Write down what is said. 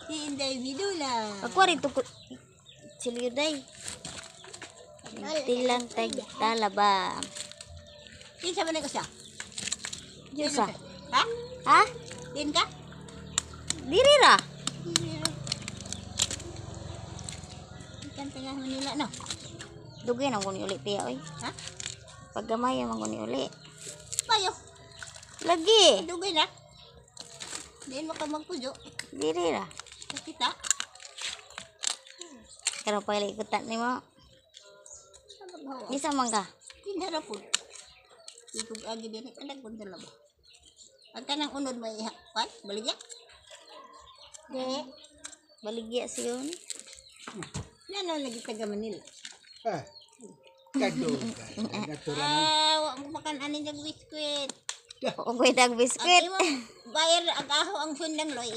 Si Inday Bidula. Ako rin to siliyuday. Tilang talaba. Kinsa man ko siya? Diyosa. Ha? Ha? Din ka? Diri ra. Ikan tengah Manila no. Dugay na kung uli tiya oy. Ha? Paggamay man kung uli. Bayo. Lagi. Dugay na. Diin mo ka magpujo. Diri ra. Kita. Karo pala ikutan nimo. Isa man ka. Tinara po. Ikog agi din anak kun sa labo. Pag kanang unod may ihapan, baligya. De. Baligya siyon. Ano lagi taga Manila? Ah, kadugay. Natural na. Wa mo makan ani ng biskwit. Ug dag biskwit. Ang imo bayar agaho ang sundang loy.